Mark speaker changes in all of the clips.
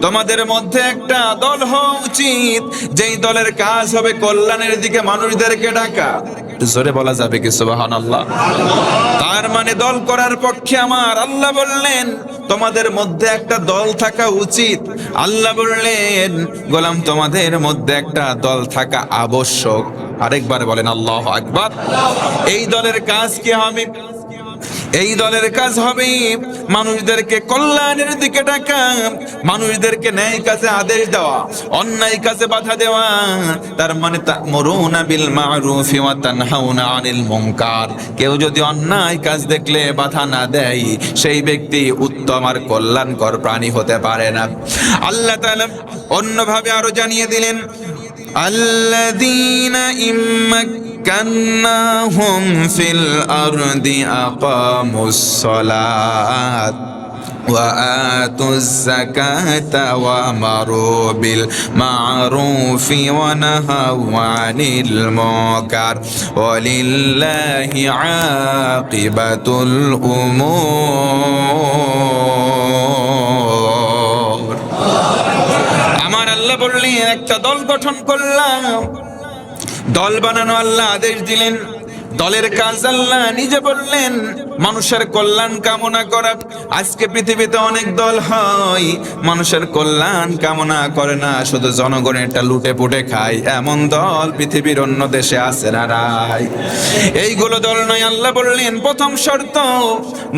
Speaker 1: তোমাদের মধ্যে একটা দল হওয়া উচিত, যেই দলের কাজ হবে কল্যাণের দিকে মানুষদেরকে ডাকা। জোরে বলা যাবে কি সুবহানাল্লাহ? তার মানে দল করার পক্ষে আমার আল্লাহ বললেন তোমাদের মধ্যে একটা দল থাকা উচিত। আল্লাহ বললেন গোলাম তোমাদের মধ্যে একটা দল থাকা আবশ্যক। আরেকবার বলেন আল্লাহু আকবার। এই দলের কাজ কি হবে? এই দলের কাজ হবে মানুষদেরকে কল্যাণের দিকে ডাকা, মানুষদেরকে ন্যায় কাজে আদেশ দেওয়া, অন্যায় কাজে বাধা দেওয়া। তার মানে তা'মুরুনা বিল মা'রুফি ওয়া তানহাউনা আনিল মুনকার। কেউ যদি অন্যায় কাজ দেখলে বাধা না দেয়, সেই ব্যক্তি উত্তম আর কল্যাণকর প্রাণী হতে পারে না। আল্লাহ তাআলা অন্যভাবে আরো জানিয়ে দিলেন, আল্লাযীনা ইম্মাক্কান্নাহুম ফিল আরদি আকামুস সালাত ওয়া আতুজ যাকাতা ওয়া আমারু বিল মা'রুফি ওয়া নাহাউ আনিল মুনকার ওয়া লিল্লাহি আকিবাতুল উমুর। আমার আল্লাহ বললেন একটা দল গঠন করলাম, দল বানানো আল্লাহ আদেশ দিলেন। দলের কাজ আল্লাহ নিজে বললেন মানুষের কল্যাণ কামনা করা। আজকে পৃথিবীতে অনেক দল হয়, মানুষের কল্যাণ কামনা করে না, শুধু জনগণেরটা লুটে পুটে খায়। এমন দল পৃথিবীর অন্য দেশে আছে না রাই? এইগুলো দল নয়। আল্লাহ বললেন প্রথম শর্ত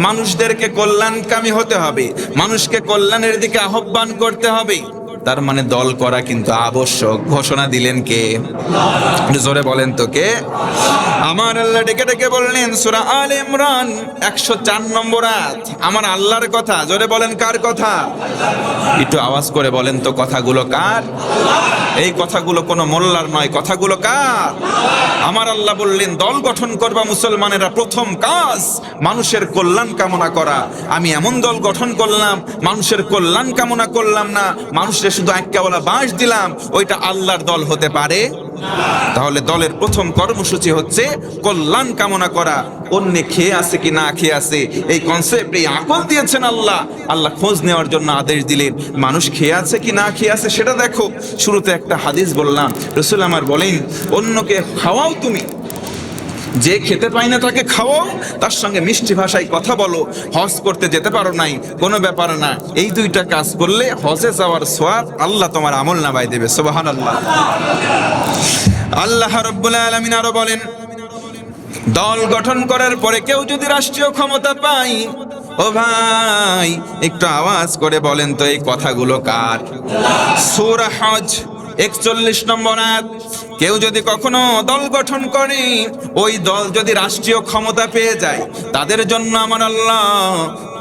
Speaker 1: মানুষদেরকে কল্যাণকামী হতে হবে, মানুষকে কল্যাণের দিকে আহ্বান করতে হবে। তার মানে দল করা কিন্তু আবশ্যক। ঘোষণা দিলেন কে? জোরে বলেন তো কে? আমার আল্লাহ ডেকে ডেকে বললেন সূরা আলে ইমরান 104 নম্বর আয়াত। আমার আল্লাহর কথা। জোরে বলেন কার কথা? একটু আওয়াজ করে বলেন তো কথাগুলো কার? এই কথাগুলো কোনো মোল্লার নয়, কথাগুলো কার? আমার আল্লাহ বললেন দল গঠন করবা মুসলমানেরা, প্রথম কাজ মানুষের কল্যাণ কামনা করা। আমি এমন দল গঠন করলাম, মানুষের কল্যাণ কামনা করলাম না, মানুষের শুধু একেবারে বাঁশ দিলাম, ওইটা আল্লাহর দল হতে পারে? তাহলে দলের প্রথম কর্মসূচি হচ্ছে কল্যাণ কামনা করা। অন্য খেয়ে আছে কি না খেয়ে আছে এই কনসেপ্ট, এই আকল দিয়েছেন আল্লাহ। আল্লাহ খোঁজ নেওয়ার জন্য আদেশ দিলেন মানুষ খেয়ে আছে কি না খেয়ে আছে সেটা দেখো। শুরুতে একটা হাদিস বললাম, রাসূল আমার বলেন অন্যকে খাওয়াও, তুমি যে খেতে পায় না তাকে খাওয়াও, তার সঙ্গে মিষ্টি ভাষায় কথা বলো। হজ করতে যেতে পারো নাই, কোনো ব্যাপার না, এই দুইটা কাজ করলে হজে যাওয়ার সওয়াব আল্লাহ তোমার আমল নামায় দেবে। সুবহানাল্লাহ। আল্লাহ রাব্বুল আলামিন আরো বলেন দল গঠন করার পরে কেউ যদি রাষ্ট্রীয় ক্ষমতা পায়, ও ভাই একটু আওয়াজ করে বলেন তো এই কথাগুলো কার? সূরা হজ 41 নম্বর আয়াত। কেউ যদি কখনো দল গঠন করে, ওই দল যদি রাষ্ট্রীয় ক্ষমতা পেয়ে যায়, তাদের জন্য আমার আল্লাহ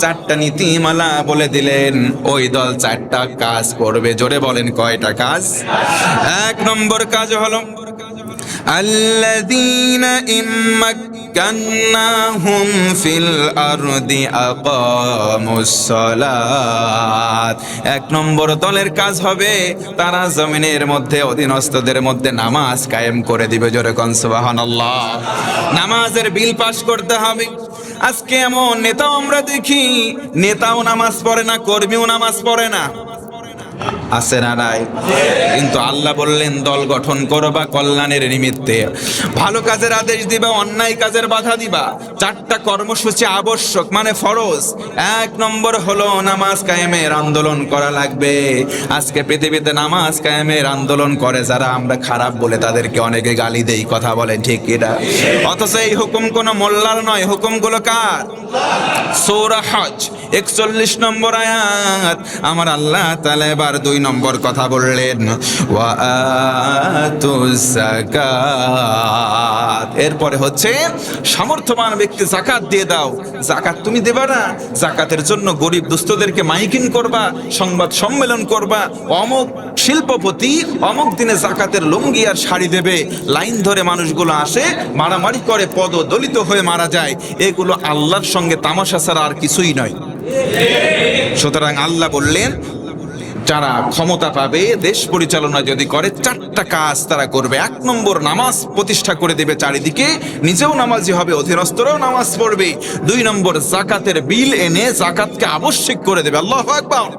Speaker 1: 4টা নীতিমালা বলে দিলেন। ওই দল 4টা কাজ করবে। জোরে বলেন কয়টা কাজ? 1 নম্বর কাজ হলো আল্লাযীনা ইম্মাক্কান্নাহুম ফিল আরদি আকামুস সালাত। 1 নম্বর দলের কাজ হবে তারা জমিনের মধ্যে অধীনস্থদের মধ্যে নামাজ কায়েম করে দিবে। জোরে কোন সুবহানাল্লাহ। নামাজের বিল পাস করতে হবে। আজকে এমন নেতাও আমরা দেখি, নেতাও নামাজ পড়ে না, কর্মীও নামাজ পড়ে না, আছে না নাই? কিন্তু আল্লাহ বললেন দল গঠন করবা কল্যাণের নিমিত্তে, ভালো কাজের আদেশ দিবা, অন্যায় কাজের বাধা দিবা। 4টা কর্মসূচি আবশ্যক, মানে ফরজ। 1 নম্বর হলো নামাজ কায়েমের আন্দোলন করা লাগবে। আজকে পৃথিবীতে নামাজ কায়েমের আন্দোলন করে যারা, আমরা খারাপ বলে তাদেরকে অনেকে গালি দেই, কথা বলেন ঠিক কিনা? অথচ এই হুকুম কোনো মোল্লার নয়, হুকুমগুলো কার? সূরা হজ 41 নম্বর আয়াত। আমার আল্লাহ তাআলা এবার 2 নম্বর কথা বললেন ওয়া আতুজ যাকাত। এরপরে হচ্ছে সামর্থ্যবান ব্যক্তি যাকাত দিয়ে দাও। যাকাত তুমি দেবা না, যাকাতের জন্য গরিব দুস্থদেরকে মাইকিং করবা, সংবাদ সম্মেলন করবা, অমুক শিল্পপতি অমুক দিনে যাকাতের লুঙ্গি আর শাড়ি দেবে, লাইন ধরে মানুষগুলো আসে, মারামারি করে, পদদলিত হয়ে মারা যায়। এগুলো আল্লাহর সঙ্গে তামাশা ছাড়া আর কিছুই নয়। সুতরাং আল্লাহ বললেন যারা ক্ষমতা পাবে, দেশ পরিচালনা যদি করে, 4টা কাজ তারা করবে। 1 নম্বর, নামাজ প্রতিষ্ঠা করে দেবে চারিদিকে, নিজেও নামাজি হবে, অধীনস্থরাও নামাজ পড়বে। 2 নম্বর, জাকাতের বিল এনে জাকাতকে আবশ্যক করে দেবে। আল্লাহু আকবার।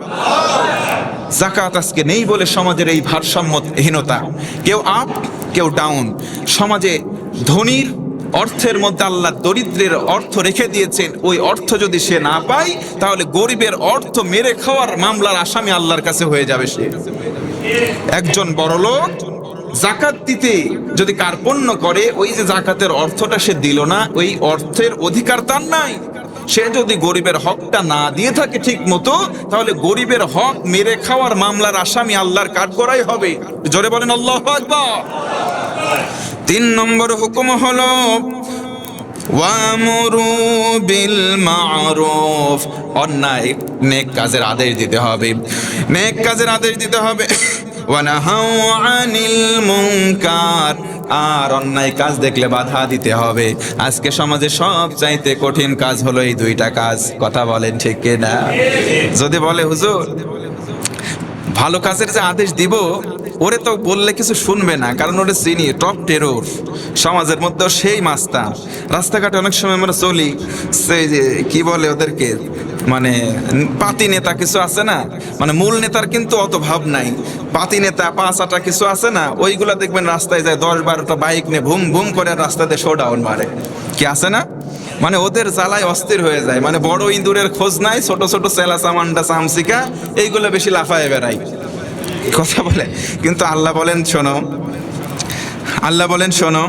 Speaker 1: জাকাত আজকে নেই বলে সমাজের এই ভারসাম্যহীনতা, কেউ আপ কেউ ডাউন। সমাজে ধনীর অর্থের মধ্যে আল্লাহ দরিদ্রের অর্থ রেখে দিয়েছেন, ওই অর্থ যদি সে না পায় তাহলে গরিবের অর্থ মেরে খাওয়ার মামলার আসামি আল্লাহর কাছে হয়ে যাবে সে। একজন বড়লোক জাকাত দিতে যদি কার্পণ্য করে, ওই যে জাকাতের অর্থটা সে দিল না, ওই অর্থের অধিকার তার নাই। সে যদি গরিবের হকটা না দিয়ে থাকে ঠিক মতো, তাহলে গরিবের হক মেরে খাওয়ার মামলার আসামি আল্লাহর কাঠগড়াই হবে। জোরে বলেন আল্লাহু আকবার। 3 নম্বর হুকুম হলো ওয়ামুরু বিল মারুফ, অন্যায় নেক কাজের আদেশ দিতে হবে, নেক কাজের আদেশ দিতে হবে। ওয়ানাহাউ আনিল মুনকার, আর অন্যায় কাজ দেখলে বাধা দিতে হবে। আজকে সমাজে সব চাইতে কঠিন কাজ হলো এই 2টা কাজ। কথা বলেন ঠিক কিনা? যদি বলে হুজুর ভালো কাজের যে আদেশ দিব, ওরে তো বললে কিছু শুনবে না, কারণ ওরে চিনি, টপ টেরর সমাজের মধ্যে সেই মাস্তা। রাস্তাঘাটে অনেক সময় আমরা চলি, সেই যে কি বলে ওদেরকে, মানে পাতি নেতা কিছু আছে না, মানে মূল নেতার কিন্তু অত ভাব নাই, পাতি নেতা 5-8টা কিছু আছে না, ওইগুলা দেখবেন রাস্তায় যায় 10-12টা বাইক নিয়ে ভুম ভুম করে রাস্তাতে শোডাউন মারে। কি আছে না, মানে ওদের জ্বালায় অস্থির হয়ে যায়, মানে বড় ইঁদুরের খোঁজ নাই, ছোট ছোট চেলা চামান্ডা চামচিকা এইগুলো বেশি লাফায় বেড়ায়। কথা বলে, কিন্তু আল্লাহ বলেন শোনো, আল্লাহ বলেন শোনো,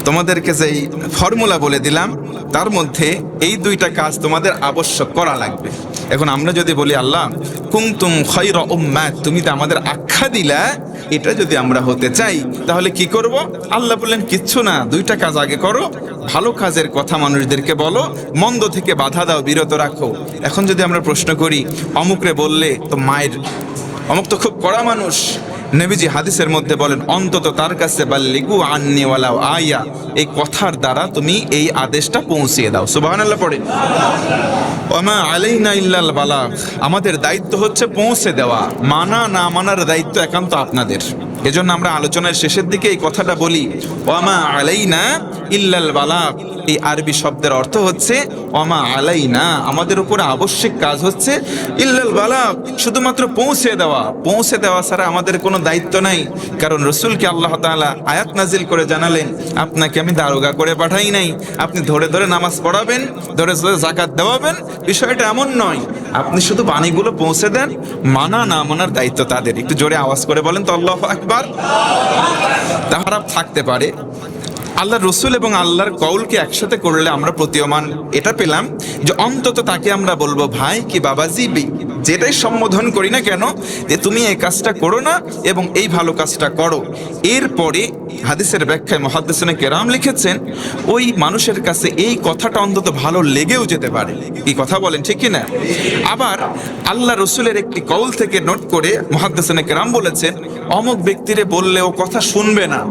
Speaker 1: তোমাদেরকে যেই ফর্মুলা বলে দিলাম তার মধ্যে এই 2টা কাজ তোমাদের আবশ্যক করা লাগবে। এখন আমরা যদি বলি আল্লাহ কুনতুম খায়রা উম্মাহ, তুমি তো আমাদের আখ্যা দিলা, এটা যদি আমরা হতে চাই তাহলে কি করব? আল্লাহ বললেন কিচ্ছু না, 2টা কাজ আগে করো। ভালো কাজের কথা মানুষদেরকে বলো, মন্দ থেকে বাধা দাও, বিরত রাখো। এখন যদি আমরা প্রশ্ন করি অমুকরে বললে তো মায়ের, অমুক তো খুব কড়া মানুষ, নবীজি হাদিসের মধ্যে বলেন অন্তত তার কাছে বাল্লিগু আন্নি ওয়ালাউ আয়া, এই কথার দ্বারা তুমি এই আদেশটা পৌঁছিয়ে দাও। সুবহানাল্লাহ পড়ে। ওমা আলাইনা ইল্লাল বালাগ, আমাদের দায়িত্ব হচ্ছে পৌঁছে দেওয়া, মানা না মানার দায়িত্ব একান্ত আপনাদের। এজন্য আমরা আলোচনার শেষের দিকে এই কথাটা বলি, ওমা আলাইনা ইল্লাল বালাগ। এই আরবি শব্দের অর্থ হচ্ছে ওমা আলাইনা, আমাদের উপরে আবশ্যিক কাজ হচ্ছে ইল্লাল বালাগ, শুধুমাত্র পৌঁছে দেওয়া। পৌঁছে দেওয়া ছাড়া আমাদের কোনো দায়িত্ব নাই। কারণ রসুলকে আল্লাহ তাআলা আয়াত নাজিল করে জানালেন, আপনাকে আমি দারোগা করে পাঠাই নাই, আপনি ধরে ধরে নামাজ পড়াবেন, ধরে ধরে যাকাত দেওয়াবেন। বিষয়টা এমন নয়, আপনি শুধু বাণীগুলো পৌঁছে দেন, মানা না মানার দায়িত্ব তাদের। একটু জোরে আওয়াজ করে বলেন তো আল্লাহু আকবার। তাহারা থাকতে পারে আল্লাহ রসুল এবং আল্লাহর কওলকে একসাথে করলে আমরা প্রতীয়মান এটা পেলাম যে অন্তত তাকে আমরা বলবো ভাই কি বাবাজি, যেটাই সম্বোধন করি না কেন, যে তুমি এই কাজটা করো না এবং এই ভালো কাজটা করো। এরপরে হাদিসের ব্যাখ্যায় মুহাদ্দিসিনে কেরাম লিখেছেন, ওই মানুষের কাছে এই কথাটা অন্তত ভালো লেগেও যেতে পারে। এই কথা বলেন ঠিক কিনা? আবার আল্লাহ রসুলের একটি কওল থেকে নোট করে মুহাদ্দিসিনে কেরাম বলেছেন, অমুক ব্যক্তিরে বললে ও কথা শুনবে না।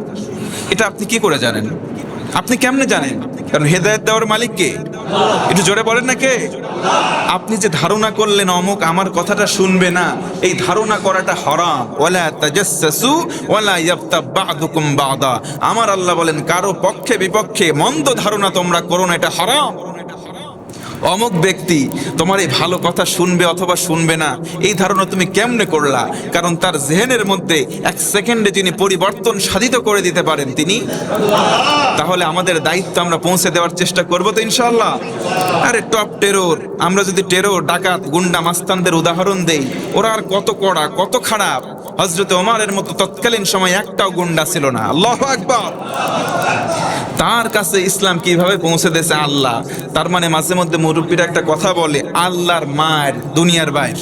Speaker 1: এটা আপনি কি করে জানেন? আপনি কেমনে জানেন? কারণ হেদায়েত দেওয়ার মালিক কে? একটু জোরে বলেন না কে? আপনি যে ধারণা করলেন অমুক আমার কথাটা শুনবে না, এই ধারণা করাটা হারাম। ওয়ালা তাজাসসু ওয়ালা ইয়াবতাব বা'দুকুম বা'দা, আমার আল্লাহ বলেন কারো পক্ষে বিপক্ষে মন্দ ধারণা তোমরা করো না, এটা হারাম। অমুক ব্যক্তি তোমার এই ভালো কথা শুনবে অথবা শুনবে না, এই ধারণা তুমি কেমনে করলা? কারণ তার জেহেনের মধ্যে 1 সেকেন্ডে যিনি পরিবর্তন সাধিত করে দিতে পারেন তিনি। তাহলে আমাদের দায়িত্ব আমরা পৌঁছে দেওয়ার চেষ্টা করবো তো ইনশাআল্লাহ। আরে টপ টেরর, আমরা যদি টেরর, ডাকাত, গুন্ডা, মাস্তানদের উদাহরণ দেই, ওরা আর কত কড়া, কত খারাপ। হযরত ওমরের মতো তৎকালীন সময় একটাও গুন্ডা ছিল না। আল্লাহু আকবার। তার কাছে ইসলাম কিভাবে পৌঁছে দিয়েছে আল্লাহ। তার মানে মাঝে মধ্যে মুরব্বীরা একটা কথা বলে, আল্লাহর মার দুনিয়ার বাইর।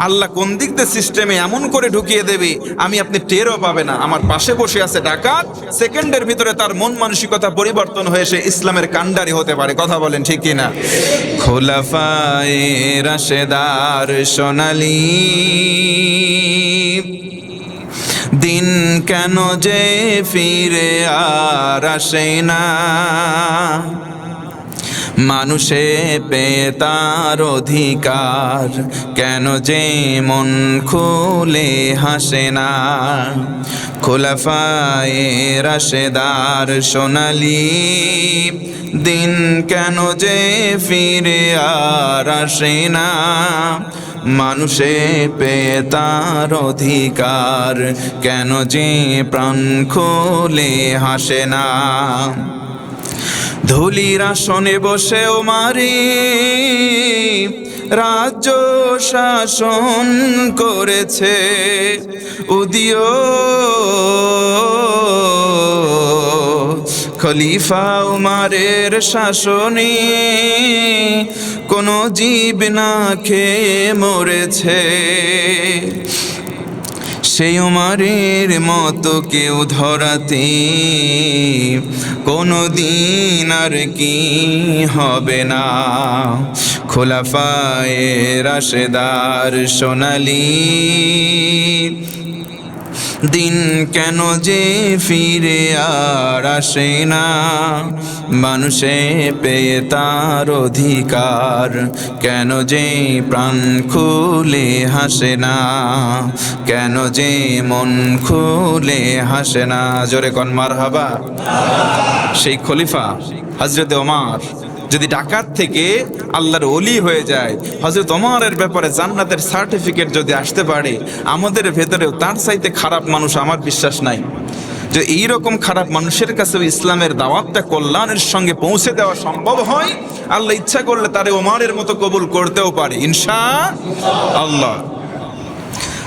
Speaker 1: আল্লাহ কোন দিক দিয়ে সিস্টেমে এমন করে ঢুকিয়ে দেবে আমি আপনি টেরও পাবে না। আমার পাশে বসে আছে ডাকাত, সেকেন্ডের ভিতরে তার মন মানসিকতা পরিবর্তন হয়ে সে ইসলামের কান্ডারি হতে পারে। কথা বলেন ঠিক কিনা? খোলাফায়ে রাশেদার সোনালী দিন কেন যে ফিরে আর আসে না, মানুষে পেয়ে তার অধিকার, কেন যে মন খুলে হাসে না। খোলাফায়ে রাশেদার সোনালি দিন, কেন যে ফিরে আর আসে না। মানুষে পেয়ে তার অধিকার, কেন যে প্রাণ খুলে হাসে না। ধুলির আসনে বসে ওমারি রাজ্য শাসন করেছে, উদিও খলিফা উমারের শাসনে কোনো জীব না খেয়ে মরেছে। সেই উমারের মতো কেউ ধরাতে কোনো দিন আর কি হবে না। খোলাফায়ে রাশেদার সোনালি দিন, কেন যে ফিরে আর আসে না। মানুষে পেয়ে তার অধিকার, কেন যে প্রাণ খুলে হাসে না। কেন যে মন খুলে হাসে না। জোরে কোন মারহাবা। সেই খলিফা হযরত ওমর যদি ডাকাত থেকে আল্লাহর ওলি হয়ে যায়, হযরত ওমরের ব্যাপারে জান্নাতের সার্টিফিকেট যদি আসতে পারে, আমাদের ভেতরেও তার চাইতে খারাপ মানুষ আমার বিশ্বাস নাই। যে এইরকম খারাপ মানুষের কাছেও ইসলামের দাওয়াতটা কল্যাণের সঙ্গে পৌঁছে দেওয়া সম্ভব হয়, আল্লাহ ইচ্ছা করলে তারে ওমরের মতো কবুল করতেও পারে ইনশাআল্লাহ।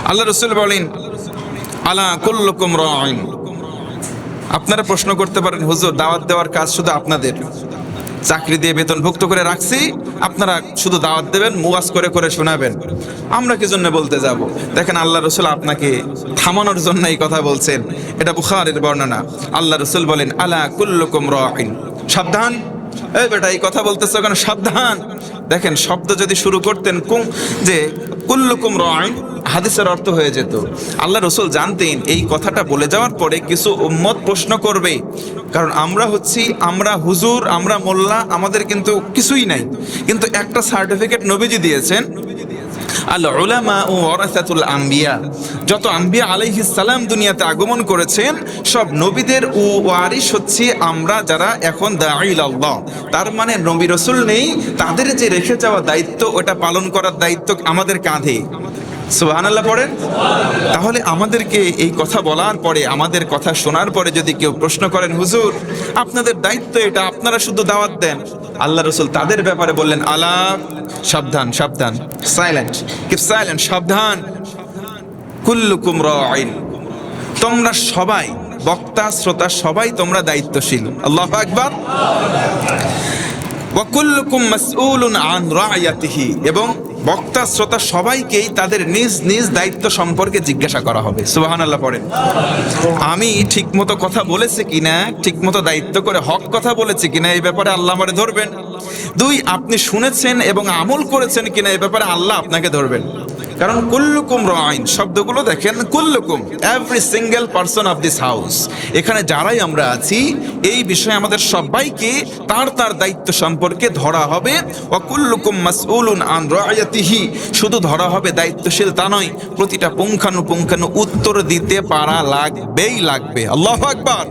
Speaker 1: আল্লাহ রাসূল বলেন, আলা কুল্লুকুম রাঈন। আপনারা প্রশ্ন করতে পারেন, হুজুর দাওয়াত দেওয়ার কাজ শুধু আপনাদের, চাকরি দিয়ে বেতনভুক্ত করে রাখছি, আপনারা শুধু দাওয়াত দেবেন, মুয়াজ করে করে শোনাবেন, আমরা কি জন্য বলতে যাব? দেখেন আল্লাহ রাসূল আপনাকে থামানোর জন্য এই কথা বলছেন। এটা বুখারীর বর্ণনা। আল্লাহ রাসূল বলেন, আলা কুল্লুকুম রাঈন। সাবধান, এই বেটা এই কথা বলতেছ কেন? সাবধান। দেখেন শব্দ যদি শুরু করতেন যে কুল্লুকুম রাঈন, হাদিসের অর্থ হয়ে যেত। আল্লাহ রাসূল জানতেন এই কথাটা বলে যাওয়ার পরে কিছু উম্মত প্রশ্ন করবে, কারণ আমরা হুজুর, আমরা মোল্লা, আমাদের কিন্তু কিছুই নাই, কিন্তু একটা সার্টিফিকেট নবীজি দিয়েছেন, আল উলামা ওয়ারাসাতুল আম্বিয়া। যত আম্বিয়া আলাইহিস সালাম দুনিয়াতে আগমন করেছেন, সব নবীদের ওয়ারিস হচ্ছে আমরা যারা এখন দাঈ আল্লাহ। তার মানে নবী রাসূল নেই, তাদের যে রেখে যাওয়া দায়িত্ব, ওটা পালন করার দায়িত্ব আমাদের কাঁধে। সুবহানাল্লাহ পড়েন। তাহলে আমাদেরকে এই কথা বলার পরে, আমাদের কথা শোনার পরে যদি কেউ প্রশ্ন করেন, হুজুর আপনাদের দায়িত্ব এটা, আপনারা শুধু দাওয়াত দেন, আল্লাহ রাসূল তাদের ব্যাপারে বললেন, আলা সাবধান, সাবধান, সাইলেন্ট, কিপ সাইলেন্ট, সাবধান। কুল্লুকুম রাঈন, তোমরা সবাই, বক্তা শ্রোতা সবাই তোমরা দায়িত্বশীল। আল্লাহু আকবার। ওয়া কুল্লুকুম মাসউলুন আন রা'য়াতিহি, এবং বক্তা শ্রোতা সবাইকেই তাদের নিজ নিজ দায়িত্ব সম্পর্কে জিজ্ঞাসা করা হবে। সুবহানাল্লাহ পড়েন। আমি ঠিকমতো কথা বলেছি কিনা, ঠিকমতো দায়িত্ব করে হক কথা বলেছি কিনা, এই ব্যাপারে আল্লাহ আমারে ধরবেন। দুই, আপনি শুনেছেন এবং আমল করেছেন কিনা, এই ব্যাপারে আল্লাহ আপনাকে ধরবেন। কারণ কুল্লুকুম রাঈন শব্দগুলো দেখেন, কুল্লুকুম, every single person of this house, এখানে যারাই আমরা আছি এই বিষয়ে আমাদের সবাইকে তার তার দায়িত্ব সম্পর্কে ধরা হবে। ওয়া কুল্লুকুম মাসউলুন আন রা'য়াতিহি, শুধু ধরা হবে দায়িত্বশীল তা নয়, প্রতিটা পুঙ্খানু উত্তর দিতে পারা লাগবেই লাগবে। আল্লাহু আকবার।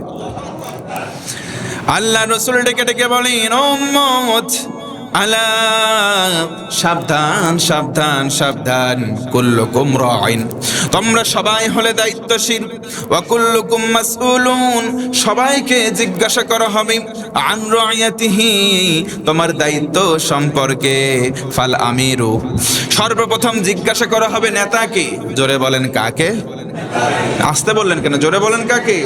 Speaker 1: আল্লাহ রাসূল ডেকে ডেকে বলেন, উম্মত আলা, সাবধান, সাবধান, সাবধান। কুল্লুকুম রাঈন, তোমরা সবাই হলে দায়িত্বশীল। ওয়া কুল্লুকুম মাসউলুন, সবাইকে জিজ্ঞাসা করা হবে আন রা'য়াতিহি, তোমার দায়িত্ব সম্পর্কে। ফাল আমিরু, সর্বপ্রথম জিজ্ঞাসা করা হবে নেতাকে। জোরে বলেন কাকে? আসতে বললেন কেন? জোরে বলেন কাকে?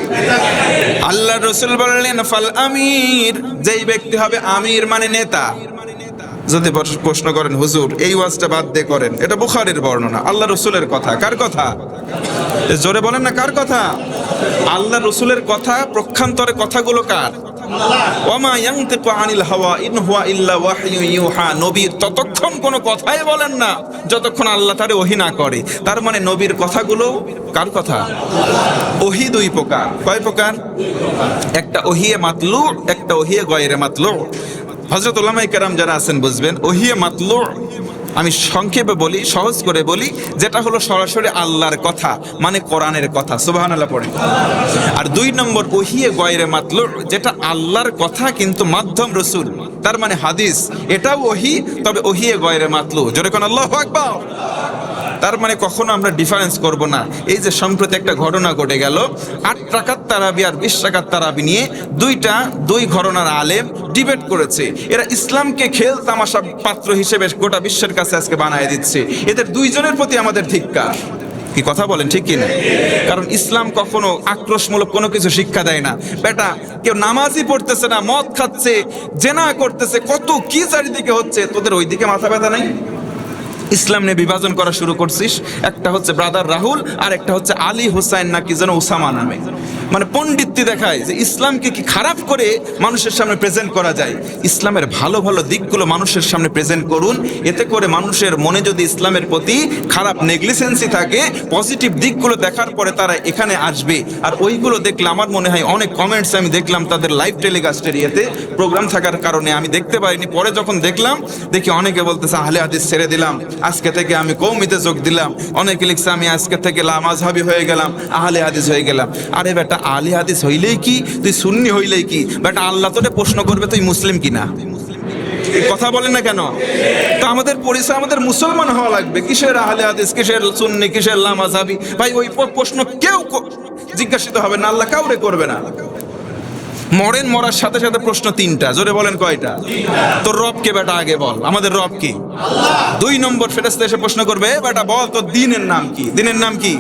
Speaker 1: আল্লাহ রাসূল বললেন ফাল আমির, যেই ব্যক্তি হবে আমির মানে নেতা। যদি প্রশ্ন করেন, হুজুর এই ওয়াজটা বাদ দিয়ে করেন, এটা বুখারীর বর্ণনা, আল্লাহ রাসূলের কথা। কার কথা? জোরে বলেন না কার কথা? আল্লাহ রাসূলের কথা। প্রক্ষান্তরে কথাগুলো কার? ওয়ামা ইয়ানতিকু আনিল হাওয়া ইন হুয়া ইল্লা ওয়াহয়ু ইউহা। নবীর ততক্ষণ কোনো কথাই বলেন না যতক্ষণ আল্লাহ তারে ওহী না করে। তার মানে নবীর কথাগুলো কার কথা? ওহী দুই প্রকার। কয় প্রকার? একটা ওহিয়ে মাতলু, একটা ওহিয়ে গয়রে মাতলু। হযরত উলামায়ে কেরাম যারা আছেন বুঝবেন, ওহিয়ে মাতলু, আমি সংক্ষেপে বলি, সহজ করে বলি, যেটা হলো সরাসরি আল্লাহর কথা, মানে কোরআনের কথা। সুবহানাল্লাহ পড়েন। আর 2 নম্বর ওহিয়ে গয়রে মাতলু, যেটা আল্লাহর কথা কিন্তু মাধ্যম রাসূল, তার মানে হাদিস, এটাও ওহি, তবে ওহিয়ে গয়রে মাতলু। জোরে কোন আল্লাহু আকবার। তার মানে কখনো আমরা ডিফারেন্স করব না। এই যে সম্প্রতি একটা ঘটনা ঘটে গেল, 8 রাকাত তারাবি আর 20 রাকাত তারাবি নিয়ে দুই ঘরানার আলেম ডিবেট করেছে। এরা ইসলামকে খেল তামাশা পাত্র হিসেবে গোটা বিশ্বের কাছে আজকে বানায় দিচ্ছে। এদের দুইজনের প্রতি আমাদের ধিক্কার। কি কথা বলেন, ঠিক কিনা? কারণ ইসলাম কখনো আক্রোশমূলক কোনো কিছু শিক্ষা দেয় না। বেটা, কেউ নামাজই পড়তেছে না, মদ খাচ্ছে, জেনা করতেছে, কত কি চারিদিকে হচ্ছে, তোদের ওইদিকে মাথা ব্যথা নাই? ইসলাম নিয়ে বিভাজন করা শুরু করছিস। একটা হচ্ছে ব্রাদার রাহুল, আর একটা হচ্ছে আলী হুসাইন নাকি যেন ওসামা নামে, মানে পণ্ডিতটি দেখায় যে ইসলামকে কি খারাপ করে মানুষের সামনে প্রেজেন্ট করা যায়। ইসলামের ভালো ভালো দিকগুলো মানুষের সামনে প্রেজেন্ট করুন, এতে করে মানুষের মনে যদি ইসলামের প্রতি খারাপ নেগলিজেন্সি থাকে, পজিটিভ দিকগুলো দেখার পরে তারা এখানে আসবে। আর ওইগুলো দেখলে আমার মনে হয় অনেক কমেন্টস আমি দেখলাম তাদের লাইভ টেলিকাস্টের ইয়েতে প্রোগ্রাম থাকার কারণে আমি দেখতে পারিনি। পরে যখন দেখলাম, দেখি অনেকে বলতেছে আহলে হাদিস ছেড়ে দিলাম, আজকে থেকে আমি কওমিতে যোগ দিলাম। অনেকে লিখছে আমি আজকে থেকে লামাযহাবী হয়ে গেলাম, আহলে হাদিস হয়ে গেলাম। আরে বেটা, আহলে হাদিস হইলেই কি, তুই সুন্নি হইলেই কি? বেটা, আল্লাহ তোরে প্রশ্ন করবে তুই মুসলিম কিনা। কথা বলেন না কেন? তো আমাদের পরিচয়, আমাদের মুসলমান হওয়া লাগবে। কিসের আহলে হাদিস, কিসের সুন্নি, কিসের লামাযহাবী? ভাই, ওই প্রশ্ন কেউ জিজ্ঞাসিত হবে না, আল্লাহ কাউরে করবে না। মরেন, মরার সাথে সাথে প্রশ্ন 3টা। জোরে বলেন কয়টা? তোর রব কে বেটা, আগে বল। আমাদের রব কি? আল্লাহ। 2 নম্বর ফেরেশতা এসে প্রশ্ন করবে, বেটা বল তোর দ্বীনের নাম কি? দ্বীনের নাম কি?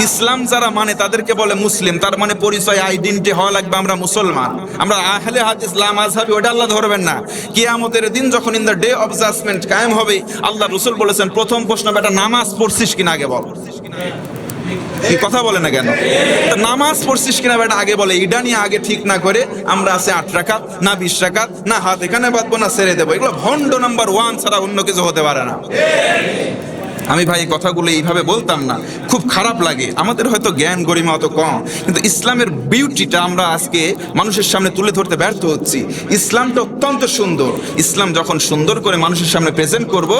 Speaker 1: ইসলাম যারা মানে তাদেরকে বলে মুসলিম। তার মানে পরিচয়, আইডেন্টিটি হওয়া লাগবে আমরা মুসলমান, আমরা আহলে হাদিস, লামাযহাবী, ওটা আল্লাহ ধরবেন না। কিয়ামতের দিন যখন in the day of judgement কায়েম হবে, আল্লাহ রাসূল বলেছেন প্রথম প্রশ্ন, বেটা নামাজ পড়ছিস কিনা আগে বল। কি কথা বলে না কেন? নামাজ পড়ছিস কিনা বেটা আগে বলে। ইডা নিয়ে আগে ঠিক না করে আমরা আছে 8 রাকাত না 20 রাকাত, না হাত এখানে বাঁধবো না ছেড়ে দেবো। এগুলো ভণ্ড নাম্বার 1 ছাড়া অন্য কিছু হতে পারে না। আমি ভাই কথাগুলো এইভাবে বলতাম না, খুব খারাপ লাগে। আমাদের হয়তো জ্ঞান গরিমা অত কম, কিন্তু ইসলামের বিউটিটা আমরা আজকে মানুষের সামনে তুলে ধরতে ব্যর্থ হচ্ছি। ইসলামটা অত্যন্ত সুন্দর। ইসলাম যখন সুন্দর করে মানুষের সামনে প্রেজেন্ট করব,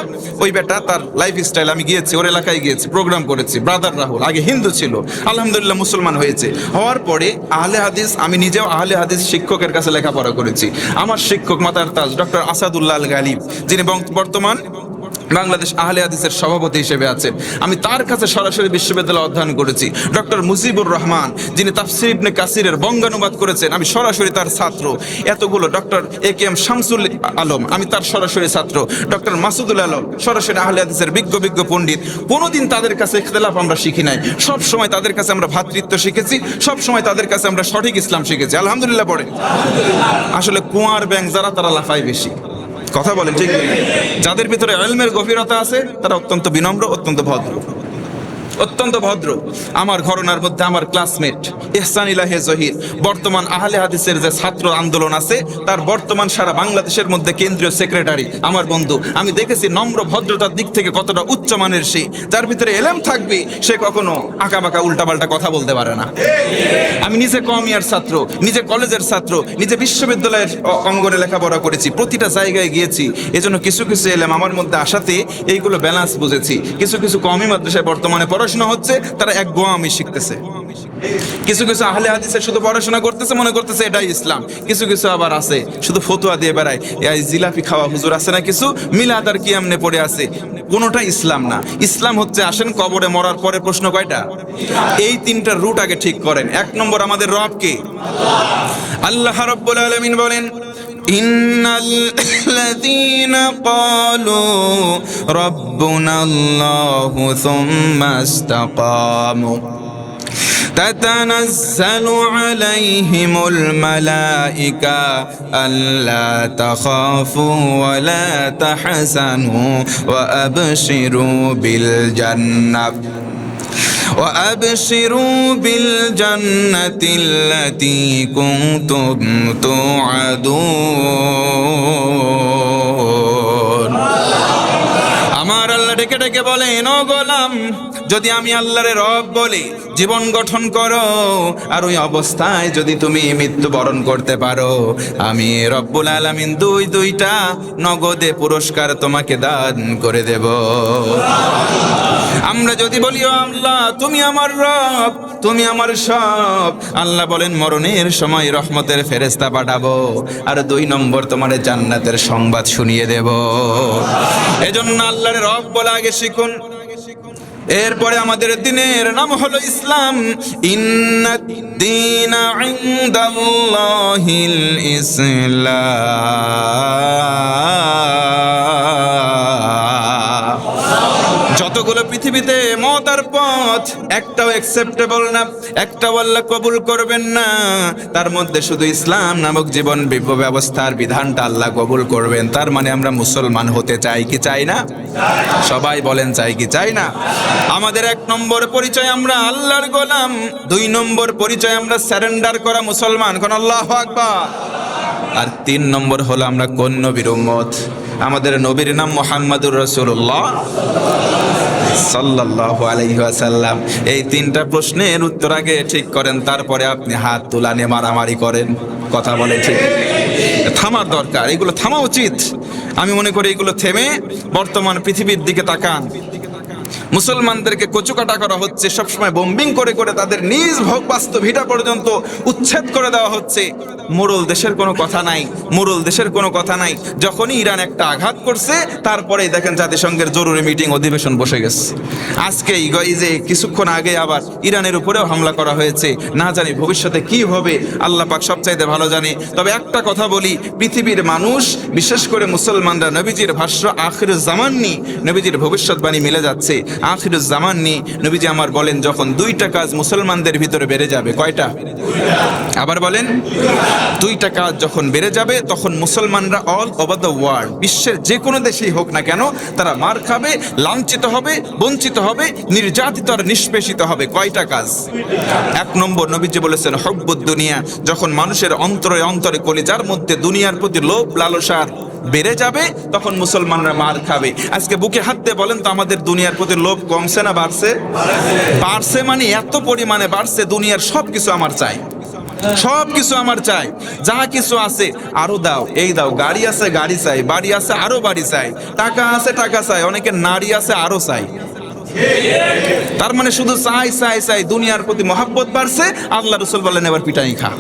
Speaker 1: ওই বেটা তার লাইফ স্টাইল, আমি গিয়েছি ওর এলাকায়, গিয়েছি প্রোগ্রাম করেছি। ব্রাদার রাহুল আগে হিন্দু ছিল, আলহামদুলিল্লাহ মুসলমান হয়েছে। হওয়ার পরে আহলে হাদিস, আমি নিজেও আহলে হাদিস শিক্ষকের কাছে লেখাপড়া করেছি। আমার শিক্ষক মাতার তাজ ডক্টর আসাদুল্লাহ আল গালিব, যিনি বর্তমান বাংলাদেশ আহলে হাদিসের সভাপতি হিসেবে আছেন, আমি তার কাছে সরাসরি বিশ্ববিদ্যালয়ে অধ্যয়ন করেছি। ডক্টর মুজিবুর রহমান, যিনি তাফসীর ইবনে কাসিরের বঙ্গানুবাদ করেছেন, আমি সরাসরি তার ছাত্র। এতগুলো ডক্টর একেএম শামসুল আলম, আমি তার সরাসরি ছাত্র। ডক্টর মাসুদুল আলম, সরাসরি আহলে হাদিসের বিজ্ঞ পণ্ডিত। কোনোদিন তাদের কাছে ইখতিলাফ আমরা শিখি নাই। সব সময় তাদের কাছে আমরা ভ্রাতৃত্ব শিখেছি, সব সময় তাদের কাছে আমরা সঠিক ইসলাম শিখেছি। আলহামদুলিল্লাহ পড়ে। আসলে কুয়ার ব্যাং যারা, তারা লাফায় বেশি। কথা বলেন ঠিক? যাদের ভিতরে ইলমের গভীরতা আছে তারা অত্যন্ত বিনম্র, অত্যন্ত ভদ্র, অত্যন্ত ভদ্র। আমার ঘরানার মধ্যে আমার ক্লাসমেট ইহসান ইলাহি জহির, বর্তমান আহলে হাদিসের যে ছাত্র আন্দোলন আছে তার বর্তমান সারা বাংলাদেশের মধ্যে কেন্দ্রীয় সেক্রেটারি, আমার বন্ধু। আমি দেখেছি নম্র ভদ্রতার দিক থেকে কতটা উচ্চমানের সে। যার ভিতরে এলেম থাকবে, সে কখনো আঁকাবাঁকা উল্টাপাল্টা কথা বলতে পারে না। আমি নিজে কমিয়ার ছাত্র, নিজে কলেজের ছাত্র, নিজে বিশ্ববিদ্যালয়ের অঙ্গনে লেখাপড়া করেছি, প্রতিটা জায়গায় গিয়েছি। এজন্য কিছু কিছু এলেম আমার মধ্যে আসাতে এইগুলো ব্যালেন্স বুঝেছি। কিছু কিছু কওমি মাদ্রাসায় বর্তমানে পড়াশোনা হচ্ছে, তারা এক গোয়ামি শিখতেছে। কিছু কিছু আহলে হাদিসের শুধু পড়াশোনা করতেছে, মনে করতেছে এটাই ইসলাম। কিছু কিছু আবার আছে শুধু ফতোয়া দিয়ে বেড়ায়। এই জিলাপি খাওয়া হুজুর আছে না, কিছু মিলাদ আর কিয়ামনে পড়ে আছে, কোনোটা ইসলাম না। ইসলাম হচ্ছে, আসেন কবরে মরার পরে প্রশ্ন কয়টা? এই 3টা রুট আগে ঠিক করেন। 1 নম্বর, আমাদের রব কে? আল্লাহ রাব্বুল আলামিন বলেন, ইন্নাল্লাযীনা ক্বালু রাব্বুনাল্লাহু সুম্মা ইসতাকামু تتنزل عليهم الملائكة ألا تخافوا ولا تحزنوا وأبشروا بالجنة التي كنتم توعدون। আমার আল্লাহ ডেকে ডেকে বলেন, ও গোলাম, যদি আমি আল্লাহরে রব বলি জীবন গঠন করো, আর ওই অবস্থায় যদি তুমি মৃত্যুবরণ করতে পারো, আমি রব্বুল আলামিন দুইটা নগদে পুরস্কার তোমাকে দান করে দেব। আমরা যদি বলি, ও আল্লাহ তুমি আমার রব, তুমি আমার সব, আল্লাহ বলেন মরণের সময় রহমতের ফেরেশতা পাঠাবো, আর 2 নম্বর তোমার জান্নাতের সংবাদ শুনিয়ে দেব। এজন্য আল্লাহর রব বলা আগে শিখুন। এরপরে আমাদের দিনের নাম হলো ইসলাম। ইন্নাদ-দীনা ইনদাল্লাহিল ইসলাম। যতগুলো পৃথিবীতে মতার পথ, একটাও অ্যাকসেপ্টেবল না, একটাও আল্লাহ কবুল করবেন না। তার মধ্যে শুধু ইসলাম নামক জীবন ব্যবস্থার বিধানটা আল্লাহ কবুল করবেন। তার মানে আমরা মুসলমান হতে চাই কি চাই না? সবাই বলেন চাই কি চাই না? আমাদের 1 নম্বর পরিচয় আমরা আল্লাহর গোলাম, 2 নম্বর পরিচয় আমরা সারেন্ডার করা মুসলমান, কোন আল্লাহু আকবার। আর 3 নম্বর হলো আমরা কোন নবীর উম্মত? আমাদের নবীর নাম মুহাম্মাদুর রাসূলুল্লাহ সাল্লাল্লাহু আলাইহি ওয়াসাল্লাম। এই 3টা প্রশ্নের উত্তর আগে ঠিক করেন, তারপরে আপনি হাত তুলানে মারামারি করেন। কথা বলে ঠিক? থামার দরকার, এগুলো থামা উচিত। আমি মনে করি এগুলো থেমে বর্তমান পৃথিবীর দিকে তাকান। মুসলমানদেরকে কচুকাটা করা হচ্ছে, সবসময় বোম্বিং করে করে তাদের নিজ ভোগবাস্তু ভিটা পর্যন্ত উচ্ছেদ করে দেওয়া হচ্ছে। মোরল দেশের কোনো কথা নাই, মোরল দেশের কোনো কথা নাই। যখনই ইরান একটা আঘাত করছে, তারপরেই দেখেন জাতিসংঘের জরুরি মিটিং অধিবেশন বসে গেছে। আজকে এই যে কিছুক্ষণ আগে আবার ইরানের উপরেও হামলা করা হয়েছে। না জানি ভবিষ্যতে কি হবে, আল্লাহ পাক সবচাইতে ভালো জানে। তবে একটা কথা বলি, পৃথিবীর মানুষ, বিশেষ করে মুসলমানরা নবীজির ভাষ্য আখিরুজ জামান নিয়ে নবীজির ভবিষ্যৎবাণী মিলে যাচ্ছে। আখিরুজ জামান নিয়ে নবীজি আমার বলেন, যখন 2টা কাজ মুসলমানদের ভিতরে বেড়ে যাবে। কয়টা? আবার বলেন। 2টা কাজ যখন বেড়ে যাবে, তখন মুসলমানরা অল ওভার দ্য ওয়ার্ল্ড, বিশ্বের যে কোনো দেশেই হোক না কেন, তারা মার খাবে, লাঞ্ছিত হবে, বঞ্চিত হবে, নির্যাতিত আর নিষ্পেষিত হবে। কয়টা কাজ? 1 নম্বর নবীজি বলেছেন হুব্বুদ দুনিয়া। যখন মানুষের অন্তরে অন্তরে কলিজার মধ্যে দুনিয়ার প্রতি লোভ লালসার বেড়ে যাবে, তখন মুসলমানরা মার খাবে। আজকে বুকে হাত দিয়ে বলেন তো, আমাদের দুনিয়ার প্রতি লোভ কমছে না বাড়ছে? বাড়ছে, মানে এত পরিমাণে বাড়ছে, দুনিয়ার সব কিছু আমার চাই, সব কিছু আমার চাই, যা কিছু আছে আরো দাও, এই দাও। গাড়ি আছে গাড়ি চাই, বাড়ি আছে আরো বাড়ি চাই, টাকা আছে টাকা চাই, অনেকে নারী আছে আরো চাই। তার মানে শুধু চাই চাই চাই, দুনিয়ার প্রতি মহব্বত বাড়ছে। আল্লাহ রাসূল বলেন এবার পিটাই খা।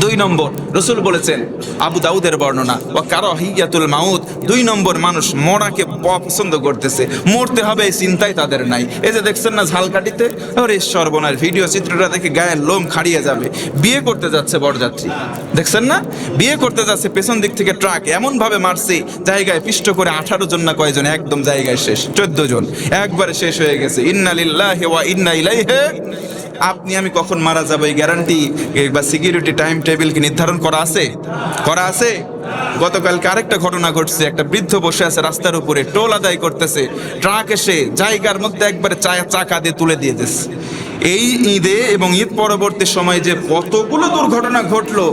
Speaker 1: 2 নম্বর রাসূল বলেছেন, আবু দাউদের বর্ণনা, ওয়া কারাহিয়াতুল মাউত। 2 নম্বর মানুষ মরাকে পছন্দ করতেছে, মরতে হবে এই চিন্তাই তাদের নাই। এই যে দেখছেন না ঝালকাঠিতে, আরে সর্বনাশ, ভিডিও চিত্রটা দেখে গায়ের লোম খাড়িয়ে যাবে। বিয়ে করতে যাচ্ছে বরযাত্রী, দেখছেন না? বিয়ে করতে যাচ্ছে, পেছন দিক থেকে ট্রাক এমন ভাবে মারছে, জায়গায় পিষ্ট করে 18 জন না কয়জন, একদম জায়গায় শেষ, 14 জন একবারে শেষ হয়ে গেছে। ইন্না লিল্লাহি ওয়া ইন্না ইলাইহি। আপনি আমি কখন মারা যাবো এই গ্যারান্টি বা সিকিউরিটি টাইম টেবিল কি নির্ধারণ করা আছে? করা আছে? গতকালকে আরেকটা ঘটনা ঘটছে, একটা বৃদ্ধ বসে আছে রাস্তার উপরে, টোল আদায় করতেছে, ট্রাক এসে জায়গার মধ্যে একবারে চাকা দিয়ে তুলে দিয়ে দিচ্ছে। এই ঈদে এবং ঈদ পরবর্তী সময়ে যে কতগুলো দুর্ঘটনা ঘটলো,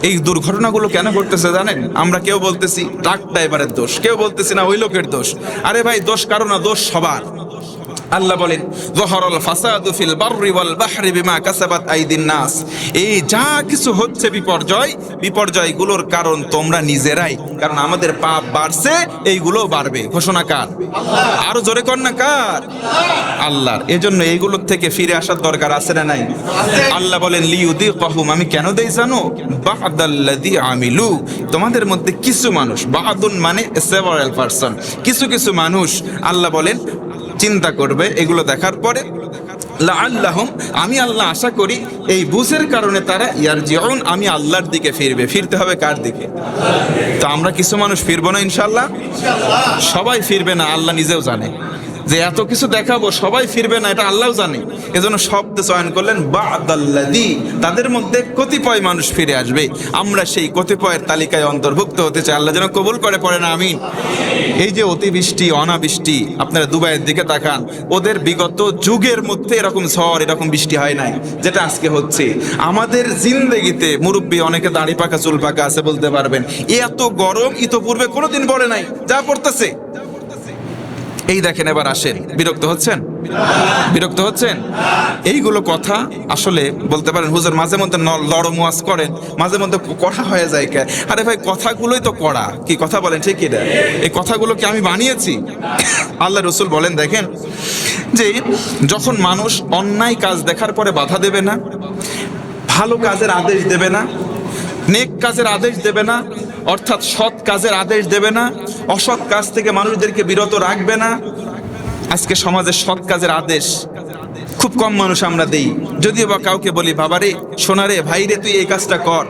Speaker 1: এই দুর্ঘটনাগুলো কেন ঘটতেছে জানেন? আমরা কেউ বলতেছি ট্রাক ড্রাইভারের দোষ, কেউ বলতেছি না ওই লোকের দোষ। আরে ভাই, দোষ কারো না, দোষ সবার। আল্লাহ বলেন, যাহারাল ফাসাদু ফিল বাররি ওয়াল বাহরি বিমা কাসাবাত আইদিন নাস। এই যা কিছু হচ্ছে বিপর্যয়গুলোর কারণ তোমরা নিজেরাই, কারণ আমাদের পাপ বাড়ছে, এইগুলো বাড়বে। ঘোষণা কার? আরো জোরে কর না, কার? আল্লাহর। এজন্য এইগুলোর থেকে ফিরে আসার দরকার আছে না নাই? আল্লাহ বলেন, লিউযিকাহুম, আমি কেন দেই জানো? বা'দাল্লাযী আমিলু, তোমাদের মধ্যে কিছু মানুষ, বা'দুন মানে সেভারাল পারসন, কিছু কিছু মানুষ আল্লাহ বলেন চিন্তা করবে এগুলো দেখার পরে, লাআল্লাহুম, আমি আল্লাহ আশা করি এই বুঝের কারণে তারা ইয়ারজিউন, আমি আল্লাহর দিকে ফিরবে। ফিরতে হবে কার দিকে? তো আমরা কিছু মানুষ ফিরবো না ইনশাআল্লাহ? সবাই ফিরবে না, আল্লাহ নিজেও জানে যে এত কিছু দেখাবো সবাই ফিরবে না, এটা আল্লাহও জানে। এজন্য শব্দ চয়ন করলেন বা'দাল্লাযী, তাদের মধ্যে কতিপয় মানুষ ফিরে আসবে। আমরা সেই কতিপয়ের তালিকায় অন্তর্ভুক্ত হতে চাই। আল্লাহ যেন কবুল করে, পড়ে না আমিন। এই যে অতিবৃষ্টি অনাবৃষ্টি, আপনারা দুবাইয়ের দিকে তাকান, ওদের বিগত যুগের মধ্যে এরকম ঝড় এরকম বৃষ্টি হয় নাই যেটা আজকে হচ্ছে। আমাদের জিন্দেগিতে মুরব্বী অনেকে দাড়ি পাকা চুল পাকা আছে বলতে পারবেন, এত গরম ইতোপূর্বে কোনোদিন পড়ে নাই, যা পড়তেছে। এই দেখেন, এবার আসেন, বিরক্ত হচ্ছেন? বিরক্ত হচ্ছেন? এইগুলো কথা আসলে বলতে পারেন হুজুর মাঝে মধ্যে লড়ম ওয়াজ করেন, মাঝে মধ্যে কড়া হয়ে যায় কে? আরে ভাই, কথাগুলোই তো কড়া। কি কথা বলেন, ঠিক কি না? এই কথাগুলো কি আমি বানিয়েছি? আল্লাহ রসুল বলেন, দেখেন যে যখন মানুষ অন্যায় কাজ দেখার পরে বাধা দেবে না, ভালো কাজের আদেশ দেবে না, নেক কাজের আদেশ দেবে না, অর্থাৎ সৎ কাজের আদেশ দেবে না, অসৎ কাজ থেকে মানুষদেরকে বিরত রাখবে না। আজকে সমাজে সৎ কাজের আদেশ খুব কম মানুষ আমরা দেই। যদিও বা কাউকে বলি, বাবারে, সোনারে, ভাইরে, তুই এই কাজটা কর,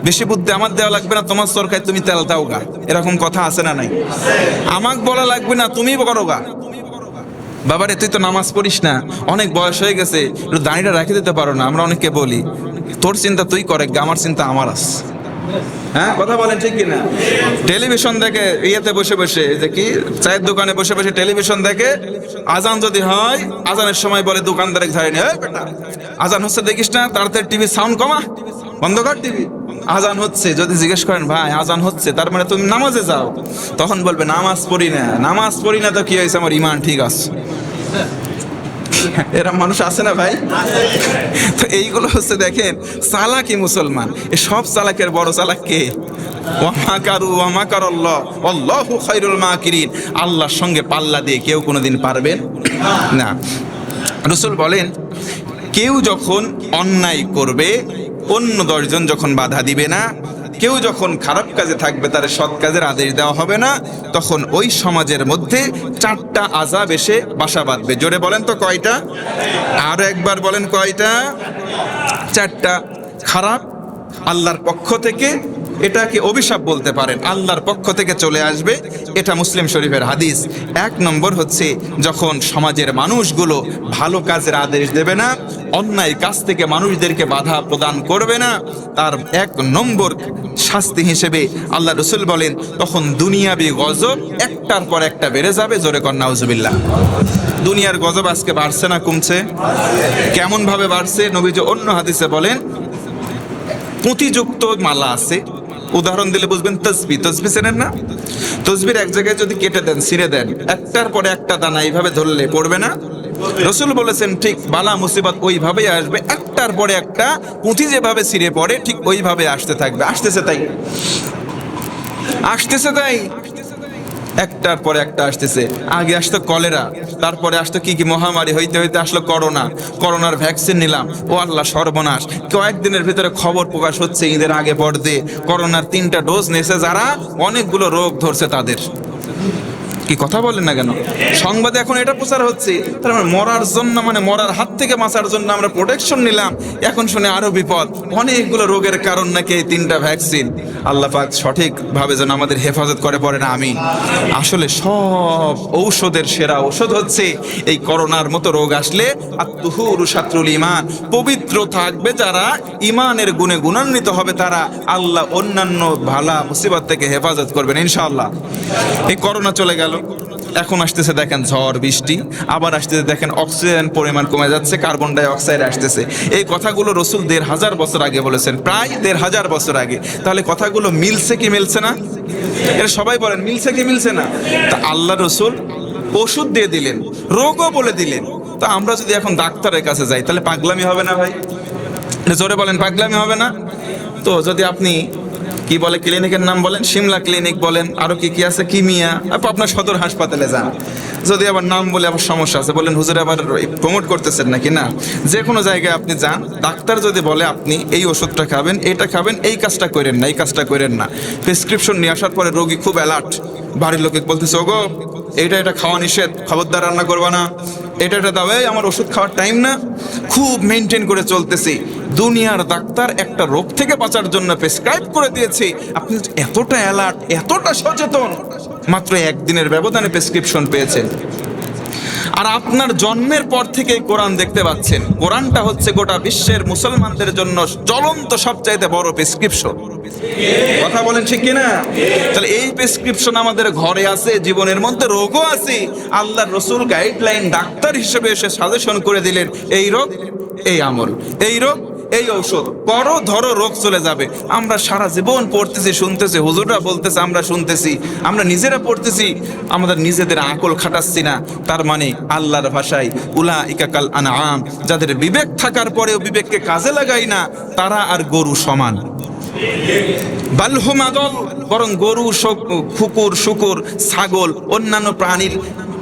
Speaker 1: বেশি বুদ্ধি আমার দেওয়া লাগবে না, তোমার সরকার তুমি তেল দাও গা, এরকম কথা আছে না নাই? আমাকে বলা লাগবে না, তুমি করো গা। বাবারে, তুই তো নামাজ পড়িস না, অনেক বয়স হয়ে গেছে, একটু দাঁড়িয়ে রেখে দিতে পারো না। আমরা অনেককে বলি, তোর চিন্তা তুই করে, আমার চিন্তা আমার আছে। হ্যাঁ, কথা বলেন ঠিক কিনা? টেলিভিশন দেখে, ইয়েতে বসে বসে, যে কি চায়ের দোকানে বসে বসে টেলিভিশন দেখে, আজান যদি হয়, আজানের সময় বলে দোকানদারে ধারে নিয়ে, আজান হচ্ছে দেখিস না, তাড়াতাড়ি টিভি সাউন্ড কমা, বন্ধ কর টিভি, আজান হচ্ছে। যদি জিজ্ঞেস করেন, ভাই আজান হচ্ছে, তার মানে তুমি নামাজে যাও, তখন বলবে নামাজ পড়ি না। নামাজ পড়ি না তো কি হয়েছে, আমার ইমান ঠিক আছে। এরা মানুষ আছে না ভাই? তো এইগুলো হচ্ছে, দেখেন, চালাকি মুসলমান। এ সব চালাকের বড় চালাক কে? আল্লাহর সঙ্গে পাল্লা দিয়ে কেউ কোনোদিন পারবেন না। রাসূল বলেন, কেউ যখন অন্যায় করবে, অন্য 10 জন যখন বাধা দিবে না, কেউ যখন খারাপ কাজে থাকবে, তার সৎ কাজের আদেশ দেওয়া হবে না, তখন ওই সমাজের মধ্যে 4টা আযাব এসে বাসা বাঁধবে। জোরে বলেন তো কয়টা? আরো একবার বলেন, কয়টা? 4টা। খারাপ আল্লাহর পক্ষ থেকে, এটাকে অভিশাপ বলতে পারেন, আল্লাহর পক্ষ থেকে চলে আসবে। এটা মুসলিম শরীফের হাদিস। 1 নম্বর হচ্ছে, যখন সমাজের মানুষগুলো ভালো কাজের আদেশ দেবে না, অন্যায় কাজ থেকে মানুষদেরকে বাধা প্রদান করবে না, তার 1 নম্বর শাস্তি হিসেবে আল্লাহ রসুল বলেন, তখন দুনিয়াবি গজব একটার পর একটা বেড়ে যাবে। জোরে কর নাউজুবিল্লাহ। দুনিয়ার গজব আজকে বাড়ছে না কমছে? কেমন ভাবে বাড়ছে? নবীজি অন্য হাদিসে বলেন, পুঁতিযুক্ত মালা আছে, উদাহরণ দিলে বুঝবেন, তসবি। তসবি চেনেন না? তসবির এক জায়গায় যদি কেটে দেন, ছিঁড়ে দেন, একটার পরে একটা দানা এইভাবে ধরলে পড়বে না? রাসূল বলেছেন, ঠিক বালা মুসিবত ওইভাবেই আসবে, একটার পরে একটা পুঁথি যেভাবে ছিঁড়ে পড়ে, ঠিক ওইভাবে আসতে থাকবে। আসতেছে তাই, আসতেছে তাই, একটার পরে একটা আসতেছে। আগে আসতো কলেরা, তারপরে আসতো কি কি মহামারী, হইতে হইতে আসলো করোনা। করোনার ভ্যাকসিন নিলাম, ও আল্লাহ সর্বনাশ, কয়েকদিনের ভিতরে খবর প্রকাশ হচ্ছে, ঈদের আগে পর্দে করোনার 3টা ডোজ নিয়েছে যারা, অনেকগুলো রোগ ধরছে তাদের। কি কথা বলেন না কেন? সংবাদে এখন এটা প্রচার হচ্ছে, তার মানে মরার জন্য, মানে মরার হাত থেকে বাঁচার জন্য আমরা প্রোটেকশন নিলাম, এখন শুনে আরো বিপদ, অনেকগুলো রোগের কারণ নাকি এই 3টা ভ্যাকসিন। আল্লাহ পাক সঠিকভাবে যেন আমাদের হেফাজত করে, পড়ে না আমি। আসলে সব ঔষধের সেরা ঔষধ হচ্ছে, এই করোনার মতো রোগ আসলে আত-তুহুরু শাত্রুল ঈমান, পবিত্র থাকবে যারা, ঈমানের গুণে গুণান্বিত হবে তারা, আল্লাহ অন্যান্য ভালা মুসিবত থেকে হেফাজত করবেন ইনশাআল্লাহ। এই করোনা চলে গেল, এখন আসতেছে দেখেন ঝড় বৃষ্টি, আবার আসতেছে দেখেন অক্সিজেন পরিমাণ কমে যাচ্ছে, কার্বন ডাই অক্সাইড আসতেছে। এই কথাগুলো রাসূল 1500 বছর আগে বলেছেন, প্রায় 1500 বছর আগে। তাহলে কথাগুলো মিলছে কি মিলছে না? এটা সবাই বলেন, মিলছে কি মিলছে না? তা আল্লাহ রাসূল ওষুধ দিয়ে দিলেন, রোগও বলে দিলেন। তা আমরা যদি এখন ডাক্তারের কাছে যাই, তাহলে পাগলামি হবে না ভাই? জোরে বলেন, পাগলামি হবে না? তো যদি আপনি কি বলে ক্লিনিকের নাম বলেন, সিমলা ক্লিনিক বলেন, আরো কি কি আছে, কিমিয়া, আপনার সদর হাসপাতালে যান। যদি আবার নাম বলে আবার সমস্যা আছে, বলেন হুজুর আবার প্রমোট করতেছেন নাকি? না, যে কোনো জায়গায় আপনি যান, ডাক্তার যদি বলে আপনি এই ওষুধটা খাবেন, এইটা খাবেন, এই কাজটা করেন না, এই কাজটা করেন না, প্রেসক্রিপশন নিয়ে আসার পরে রোগী খুব অ্যালার্ট, বাড়ির লোকে বলতেছে, ওগো এটা খাওয়া নিষেধ, খবরদার রান্না করবা না, এটা দাও, এই আমার ওষুধ খাওয়ার টাইম না, খুব মেনটেন করে চলতেছি। দুনিয়ার ডাক্তার একটা রোগ থেকে বাঁচার জন্য প্রেসক্রাইব করে দিয়েছে, আপনি এতটা অ্যালার্ট, এতটা সচেতন, মাত্র 1 দিনের ব্যবধানে প্রেসক্রিপশন পেয়েছেন। আর আপনার জন্মের পর থেকে কোরআন দেখতে পাচ্ছেন, কোরআনটা হচ্ছে গোটা বিশ্বের মুসলমানদের জন্য জ্বলন্ত সবচাইতে বড় প্রেসক্রিপশন। কথা বলেন ঠিক কিনা? তাহলে এই প্রেসক্রিপশন আমাদের ঘরে আছে, জীবনের মধ্যে রোগও আছে, আল্লাহর রাসূল গাইডলাইন ডাক্তার হিসেবে এসে সাজেশন করে দিলেন, এই রোগ এই আমল, এই রোগ এই ঔষধ করো, ধরো, রোগ চলে যাবে। আমরা সারা জীবন পড়তেছি, শুনতেছি, হুজুররা বলতেছে, আমরা শুনতেছি, আমরা নিজেরা পড়তেছি, আমাদের নিজেদের আকল খাটাচ্ছি না। তার মানে আল্লাহর ভাষায় উলাইকা কাল আনআম, যাদের বিবেক থাকার পরেও বিবেককে কাজে লাগাই না, তারা আর গরু সমান। বালহুম আদল, বরং গরু, কুকুর, শুকুর, ছাগল, অন্যান্য প্রাণীর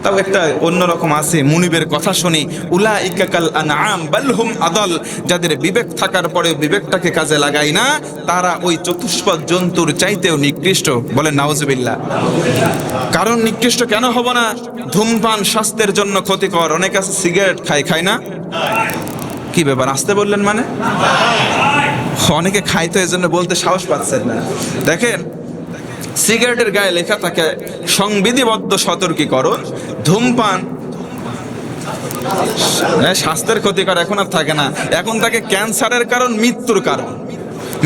Speaker 1: তাও একটা অন্যরকম আছে। মুনিবের কথা শুনি, উলাইকা কাল আনআম বালহুম আদল, যাদের বিবেক থাকার পরেও বিবেকটাকে কাজে লাগাই না, তারা ওই চতুষ্পদ জন্তুর চাইতেও নিকৃষ্ট। বলেন নাউজুবিল্লাহ। কারণ নিকৃষ্ট কেন হব না? ধূমপান স্বাস্থ্যের জন্য ক্ষতিকর। অনেক আছে সিগারেট খায় না? কি ব্যাপার, আসতে বললেন মানে? অনেকে খায় তো, এজন্য বলতে সাহস পাচ্ছেন না। দেখেন, সিগারেটের গায়ে লেখা থাকে সংবিধিবদ্ধ সতর্কীকরণ, ধূমপান স্বাস্থ্যের ক্ষতিকর। এখন আর থাকে না, এখন থাকে ক্যান্সারের কারণ, মৃত্যুর কারণ।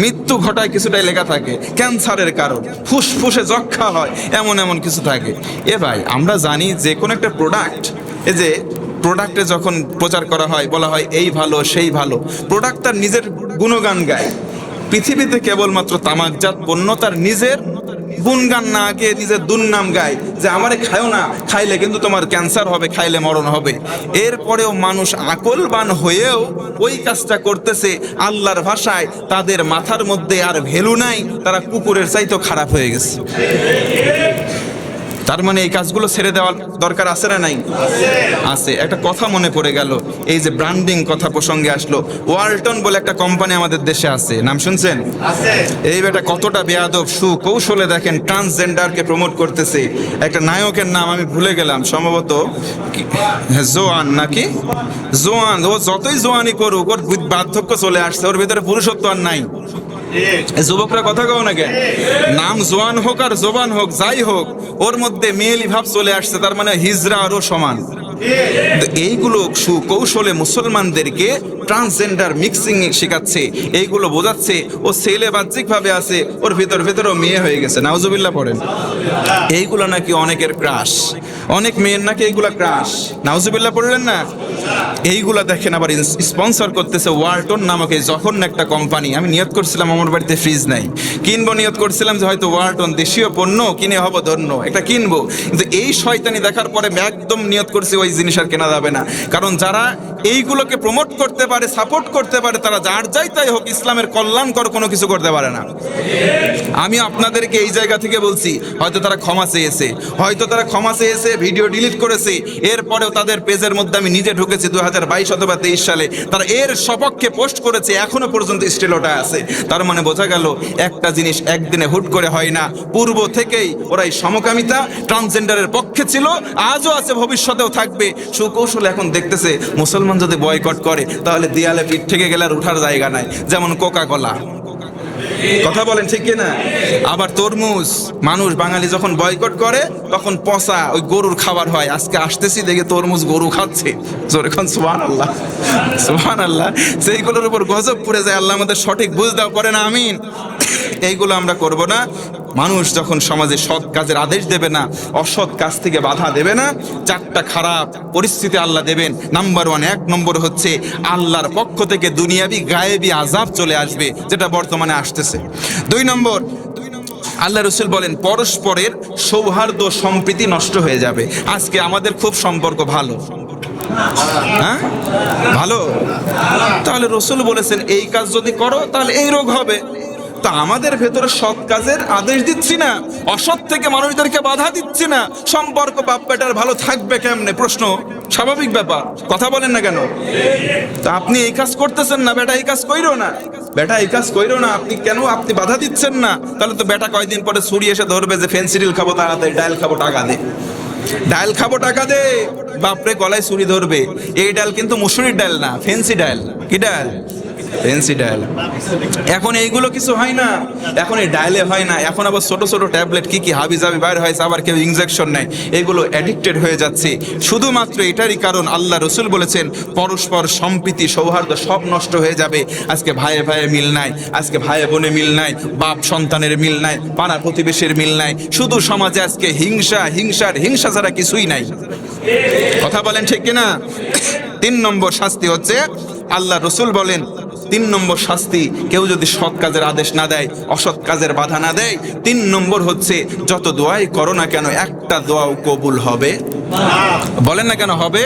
Speaker 1: মৃত্যু ঘটায় কিছুটাই লেখা থাকে, ক্যান্সারের কারণ, ফুসফুসে যক্ষা হয়, এমন এমন কিছু থাকে। এ ভাই, আমরা জানি যে কোনো একটা প্রোডাক্ট, এই যে প্রোডাক্টে যখন প্রচার করা হয়, বলা হয় এই ভালো সেই ভালো, প্রোডাক্ট তার নিজের গুণগান গায়। পৃথিবীতে কেবলমাত্র তামাকজাত পণ্য তার নিজের গুণগান না গিয়ে নিজের দুর্নাম গায়, যে আমারে খায়ও না, খাইলে কিন্তু তোমার ক্যান্সার হবে, খাইলে মরণ হবে। এরপরেও মানুষ আকলবান হয়েও ওই কাজটা করতেছে। আল্লাহর ভাষায় তাদের মাথার মধ্যে আর ভ্যালু নাই, তারা কুকুরের চাইতেও খারাপ হয়ে গেছে। তার মানে এই কাজগুলো ছেড়ে দেওয়ার দরকার আছে না নাই? আছে। একটা কথা মনে পড়ে গেল, এই যে ব্র্যান্ডিং কথা প্রসঙ্গে আসলো, ওয়ালটন বলে একটা কোম্পানি আমাদের দেশে আছে, নাম শুনছেন? এই বেটা কতটা বেয়াদব, সুকৌশলে দেখেন ট্রান্সজেন্ডারকে প্রমোট করতেছে। একটা নায়কের নাম আমি ভুলে গেলাম, সম্ভবত জোয়ান নাকি জোয়ান। ও যতই জোয়ানি করুক, ওর বার্ধক্য চলে আসছে, ওর ভিতরে পুরুষত্ব আর নাই। যুবকরা কথা কও না কেন? নাম জোয়ান হোক আর জোবান হোক, যাই হোক, ওর মধ্যে মেয়েলি ভাব চলে আসছে, তার মানে হিজরা আরও সমান। এইগুলো সুকৌশলে মুসলমানদেরকে ট্রান্সজেন্ডার মিক্সিং শেখাচ্ছে, এইগুলো বোঝাচ্ছে ও ছেলে বাহ্যিক ভাবে আছে, ওর ভিতরেও মেয়ে হয়ে গেছে। নাউজুবিল্লাহ পড়েন। এইগুলো নাকি অনেকের ক্রাশ, অনেক মেয়ের নাকি এইগুলা ক্রাশ। নাউজুবিল্লাহ পড়লেন না? এইগুলা দেখেন আবার স্পন্সর করতেছে ওয়ালটন নামক এই জঘন্য একটা কোম্পানি। আমি নিয়ত করছিলাম, আমার বাড়িতে ফ্রিজ নাই, কিনবো, নিয়ত করছিলাম যে হয়তো ওয়ালটন দেশীয় পণ্য কিনে হবো ধন্য, একটা কিনবো। কিন্তু এই শয়তানি দেখার পরে একদম নিয়ত করছি ওই জিনিস আর কেনা যাবে না। কারণ যারা এইগুলোকে প্রমোট করতে পারে, সাপোর্ট করতে পারে, তারা যার যাই তাই হোক, ইসলামের কল্যাণকর কোনো কিছু করতে পারে না। আমি আপনাদেরকে এই জায়গা থেকে বলছি, হয়তো তারা ক্ষমা চেয়েছে, ভিডিও ডিলিট করেছে, এরপরেও তাদের পেজের মধ্যে আমি নিজে ঢুকেছি 2022 অথবা 23 সালে, তারা এর সপক্ষে পোস্ট করেছে, এখনো পর্যন্ত স্টিল ওটা আছে। তার মানে বোঝা গেল একটা জিনিস একদিনে হুট করে হয় না, পূর্ব থেকেই ওরা এই সমকামিতা ট্রান্সজেন্ডারের পক্ষে ছিল, আজও আছে, ভবিষ্যতেও থাকবে। সুকৌশল এখন দেখতেছে মুসলমান যদি বয়কট করে তাহলে দেয়ালে পিঠ থেকে গেলে আর উঠার জায়গা নাই, যেমন কোকা কোলা। কথা বলেন ঠিক কিনা? আবার তরমুজ, মানুষ বাঙালি যখন বয়কট করে তখন পচা ওই গরুর খাবার হয়। আজকে আসতেছি দেখে তরমুজ গরু খাচ্ছে, যখন সুবহানাল্লাহ সুবহানাল্লাহ, সেইগুলোর উপর গজব পড়ে যায়। আল্লাহ আমাদের সঠিক বুঝ দাও, পড়ে না আমিন। এইগুলো আমরা করব না। মানুষ যখন সমাজে সৎ কাজের আদেশ দেবে না, অসৎ কাজ থেকে বাধা দেবে না, চারটা খারাপ পরিস্থিতি আল্লাহ দেবেন। নাম্বার 1, 1 নম্বর হচ্ছে আল্লাহর পক্ষ থেকে দুনিয়াবি গায়েবী আযাব চলে আসবে, যেটা বর্তমানে আসতেছে। 2 নম্বর, আল্লাহ রাসূল বলেন পরস্পরের সৌহার্দ্য সম্প্রীতি নষ্ট হয়ে যাবে। আজকে আমাদের খুব সম্পর্ক ভালো, হ্যাঁ ভালো, তাহলে রাসূল বলেছেন এই কাজ যদি করো তাহলে এই রোগ হবে। তা আমাদের ভেতরে সৎ কাজের আদেশ দিচ্ছি না, অসৎ থেকে মানুষদেরকে বাধা দিচ্ছি না, সম্পর্ক বাপ বেটার ভালো থাকবে কেমনে? প্রশ্ন স্বাভাবিক ব্যাপার, কথা বলেন না কেন? তা আপনি এই কাজ করতেছেন না, বেটা এই কাজ কইরো না, বেটা এই কাজ কইরো না, আপনি কেন আপনি বাধা দিচ্ছেন না? তাহলে তো বেটা কয়দিন পরে ছুরি এসে ধরবে যে ফেন্সিডিল খাবো, তাড়াতাড়ি ডাল খাবো, টাকা দে, ডাল খাবো, টাকা দে। বাপরে গলায় ছুরি ধরবে। এই ডাল কিন্তু মুসুরির ডাল না, ফেন্সি ডাল। কি ডাল? ফেন্সি ডাল। এখন এইগুলো কিছু হয় না, এখন এই ডায়ালে হয় না, এখন আবার ছোট ছোট ট্যাবলেট কি হাবি জাবি বাইর হয়েছে, আবার কেউ ইনজেকশন নেয়, এইগুলো অ্যাডিক্টেড হয়ে যাচ্ছে। শুধুমাত্র এটারই কারণ আল্লাহ রাসূল বলেছেন পরস্পর সম্প্রীতি সৌহার্দ্য সব নষ্ট হয়ে যাবে। আজকে ভাইয়ে ভাইয়ে মিল নাই, আজকে ভাইয়ে বোনে মিল নাই, বাপ সন্তানের মিল নাই, পাড়া প্রতিবেশীর মিল নাই, শুধু সমাজে আজকে হিংসা ছাড়া কিছুই নাই। কথা বলেন ঠিক কিনা? 3 নম্বর শাস্তি হচ্ছে, আল্লাহ রাসূল বলেন 3 নম্বর শাস্তি, কেউ যদি সৎ কাজের আদেশ না দেয়, অসৎ কাজের বাধা না দেয়, 3 নম্বর হচ্ছে যত দোয়াই করো না কেন একটা দোয়াও কবুল হবে বলেন না কেন হবে?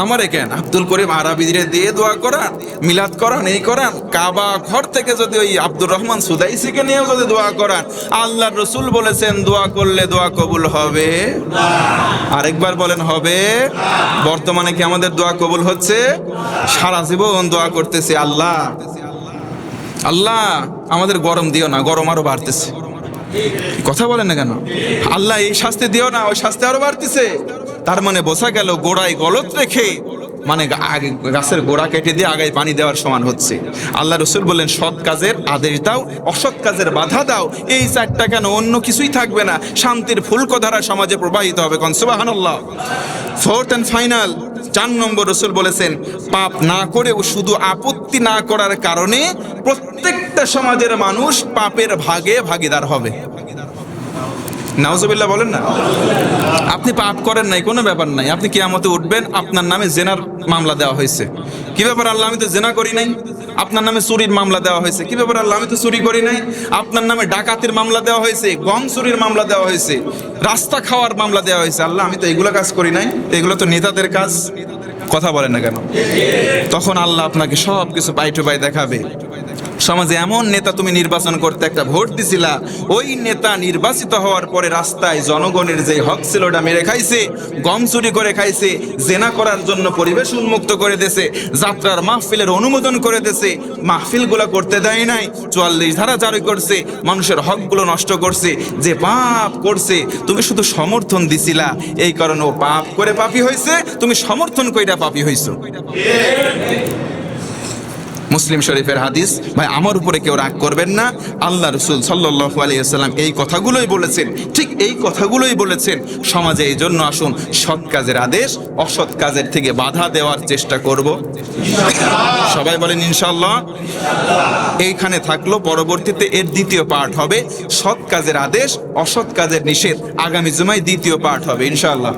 Speaker 1: আমারে কেন আব্দুল করিম আরাবিরে দিয়ে দোয়া করান, মিলাদ করান, এই করান, কাবা ঘর থেকে যদি ওই আব্দুর রহমান সুদাইসিকে নিয়েও যদি দোয়া করান, আল্লাহর রসুল বলেছেন দোয়া করলে দোয়া কবুল হবে? আরেকবার বলেন হবে? বর্তমানে কি আমাদের দোয়া কবুল হচ্ছে? সারা জীবন দোয়া করতেছে, আল্লাহ আল্লাহ আমাদের গরম দিও না, গরম আরো বাড়তেছে। কথা বলেন না কেন? আল্লাহ এই শাস্তি দিও না, ওই শাস্তি আরো বাড়তেছে। তার মানে বোঝা গেল গোড়ায় গলত রেখে মানে গাছের গোড়া কেটে দিয়ে আগায় পানি দেওয়ার সমান হচ্ছে। আল্লাহ রসুল বললেন সৎ কাজের আদেশ দাও, অসৎ কাজের বাধা দাও, এই 4টা কেন অন্য কিছুই থাকবে না, শান্তির ফুলকধারা সমাজে প্রবাহিত হবে। কোন সুবহানাল্লাহ। 4th and ফাইনাল 4 নম্বর রসুল বলেছেন পাপ না করেও শুধু আপত্তি না করার কারণে প্রত্যেকটা সমাজের মানুষ পাপের ভাগে ভাগীদার হবে। নাউজুবিল্লাহ বলেন না। আপনি পাপ করেন নাই, কোনো ব্যাপার নাই, আপনি কিয়ামতে উঠবেন, আপনার নামে জেনার মামলা দেওয়া হয়েছে। কি ব্যাপার আল্লাহ, আমি তো জেনা করি নাই। আপনার নামে চুরির মামলা দেওয়া হয়েছে। কি ব্যাপার আল্লাহ, আমি তো চুরি করি নাই। আপনার নামে ডাকাতির মামলা দেওয়া হয়েছে, গম চুরির মামলা দেওয়া হয়েছে, রাস্তা খাওয়ার মামলা দেওয়া হয়েছে। আল্লাহ আমি তো এগুলো কাজ করি নাই, এগুলো তো নেতাদের কাজ। কথা বলেন না কেন? তখন আল্লাহ আপনাকে সব কিছু পাই টু পাই দেখাবে। সমাজে এমন নেতা তুমি নির্বাচন করতে একটা ভোট দিছিলা, ওই নেতা নির্বাচিত হওয়ার পরে রাস্তায় জনগণের যে হক ছিল ওটা মেরে খাইছে, গম চুরি করে খাইছে, জেনা করার জন্য পরিবেশ উন্মুক্ত করে দিয়েছে, যাত্রার মাহফিলের অনুমোদন করে দিয়েছে, মাহফিলগুলো করতে দেয় নাই, 44 ধারা জারি করছে, মানুষের হকগুলো নষ্ট করছে। যে পাপ করছে তুমি শুধু সমর্থন দিছিলা, এই কারণে ও পাপ করে পাপী হয়েছে, তুমি সমর্থন কইরা পাপী হইছো। মুসলিম শরীফের হাদিস। ভাই আমার উপরে কেউ রাগ করবেন না, আল্লাহ রসুল সাল্লাল্লাহু আলাইহি ওয়াসাল্লাম এই কথাগুলোই বলেছেন, ঠিক এই কথাগুলোই বলেছেন। সমাজে এই জন্য আসুন সৎ কাজের আদেশ, অসৎ কাজের থেকে বাধা দেওয়ার চেষ্টা করব। সবাই বলেন ইনশাআল্লাহ। এইখানে থাকলো, পরবর্তীতে এর 2য় পার্ট হবে সৎ কাজের আদেশ, অসৎ কাজের নিষেধ। আগামী জুমায় 2য় পার্ট হবে ইনশাআল্লাহ।